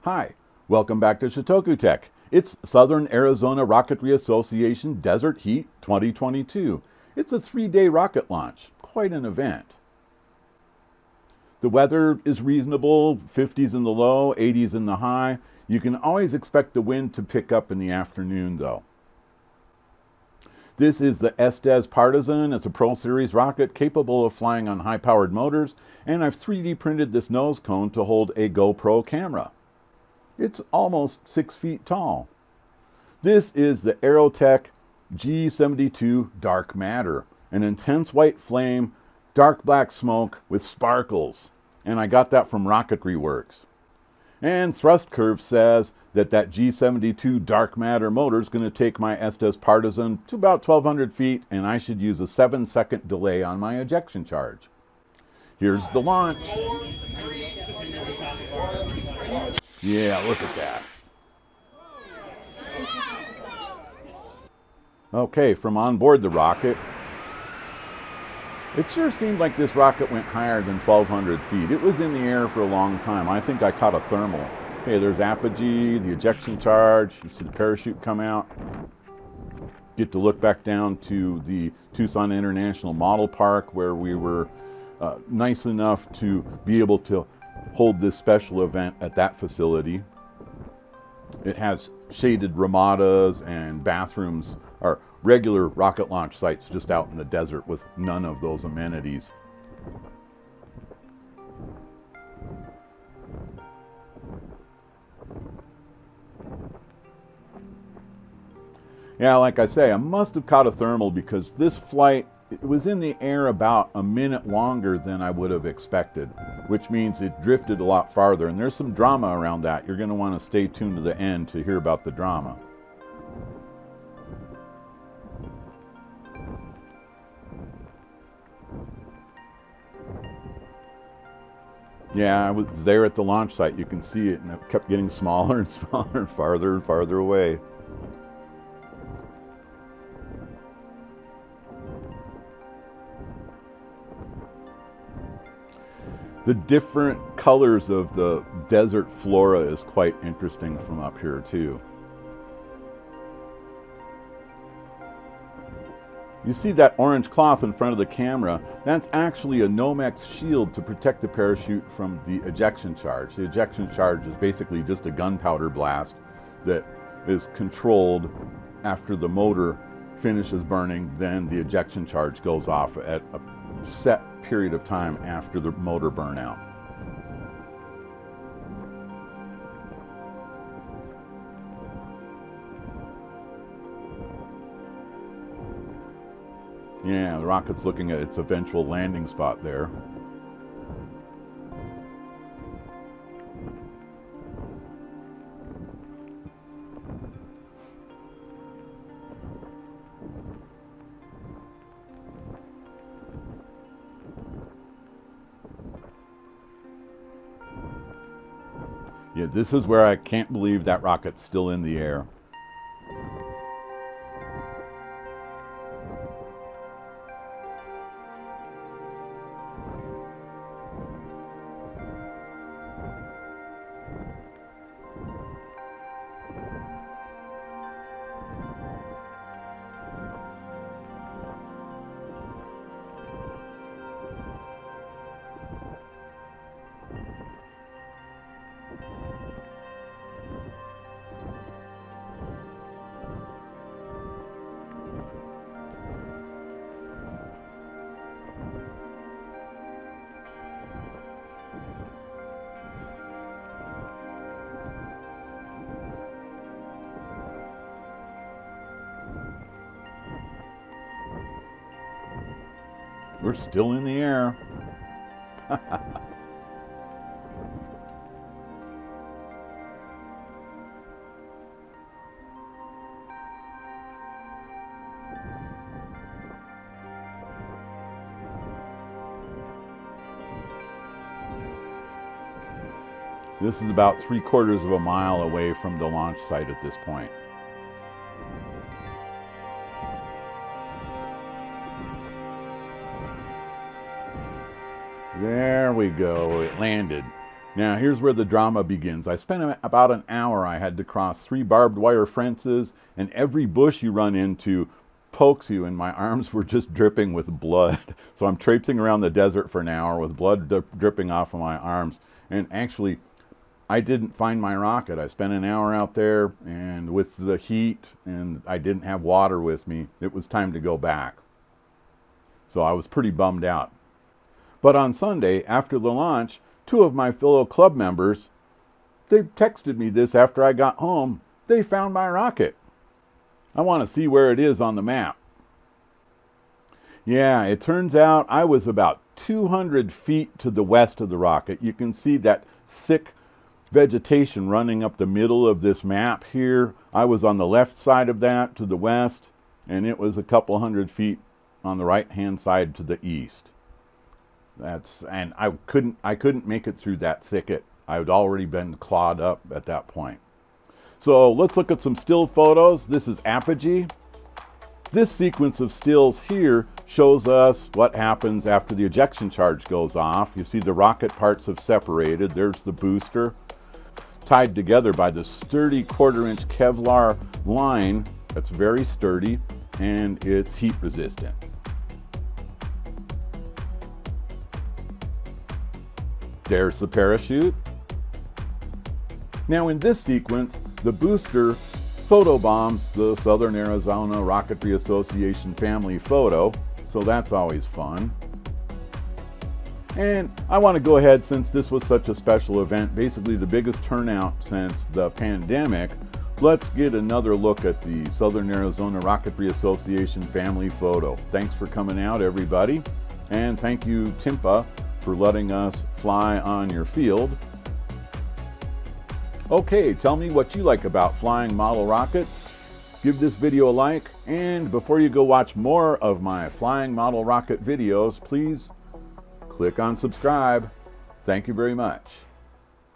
Hi, welcome back to Shitoku Tech. It's Southern Arizona Rocketry Association Desert Heat 2022. It's a 3-day rocket launch, quite an event. The weather is reasonable, 50s in the low, 80s in the high. You can always expect the wind to pick up in the afternoon though. This is the Estes Partizon. It's a Pro Series rocket capable of flying on high-powered motors, and I've 3D printed this nose cone to hold a GoPro camera. It's almost 6 feet tall. This is the Aerotech G72 Dark Matter, an intense white flame, dark black smoke with sparkles. And I got that from Rocketry Works. And Thrust Curve says that G72 Dark Matter motor is going to take my Estes Partizon to about 1,200 feet, and I should use a 7-second delay on my ejection charge. Here's the launch. Yeah, look at that. Okay, from on board the rocket, it sure seemed like this rocket went higher than 1,200 feet. It was in the air for a long time. I think I caught a thermal. Okay, there's apogee, the ejection charge. You see the parachute come out. Get to look back down to the Tucson International Model Park where we were nice enough to be able to hold this special event at that facility. It has shaded ramadas and bathrooms, or regular rocket launch sites just out in the desert with none of those amenities. Yeah, like I say, I must have caught a thermal because this flight, it was in the air about a minute longer than I would have expected, which means it drifted a lot farther. And there's some drama around that. You're going to want to stay tuned to the end to hear about the drama. Yeah, I was there at the launch site. You can see it, and it kept getting smaller and smaller and farther away. The different colors of the desert flora is quite interesting from up here too. You see that orange cloth in front of the camera? That's actually a Nomex shield to protect the parachute from the ejection charge. The ejection charge is basically just a gunpowder blast that is controlled after the motor finishes burning. Then the ejection charge goes off at a set period of time after the motor burnout. Yeah, the rocket's looking at its eventual landing spot there. Yeah, this is where I can't believe that rocket's still in the air. We're still in the air. This is about 3/4 of a mile away from the launch site at this point. There we go, it landed. Now here's where the drama begins. I spent about an hour. I had to cross 3 barbed wire fences, and every bush you run into pokes you, and my arms were just dripping with blood. So I'm traipsing around the desert for an hour with blood dripping off of my arms. And actually, I didn't find my rocket. I spent an hour out there, and with the heat, and I didn't have water with me, it was time to go back. So I was pretty bummed out. But on Sunday, after the launch, 2 of my fellow club members, they texted me this after I got home. They found my rocket. I want to see where it is on the map. Yeah, it turns out I was about 200 feet to the west of the rocket. You can see that thick vegetation running up the middle of this map here. I was on the left side of that to the west, and it was a couple hundred feet on the right-hand side to the east. And I couldn't make it through that thicket. I had already been clawed up at that point. So let's look at some still photos. This is apogee. This sequence of stills here shows us what happens after the ejection charge goes off. You see the rocket parts have separated. There's the booster, tied together by the sturdy 1/4-inch Kevlar line that's very sturdy, and it's heat resistant. There's the parachute. Now in this sequence, the booster photobombs the Southern Arizona Rocketry Association family photo, so that's always fun. And I want to go ahead, since this was such a special event, basically the biggest turnout since the pandemic, let's get another look at the Southern Arizona Rocketry Association family photo. Thanks for coming out, everybody. And thank you, Timpa, for letting us fly on your field. Okay, tell me what you like about flying model rockets. Give this video a like, and before you go watch more of my flying model rocket videos, please click on subscribe. Thank you very much.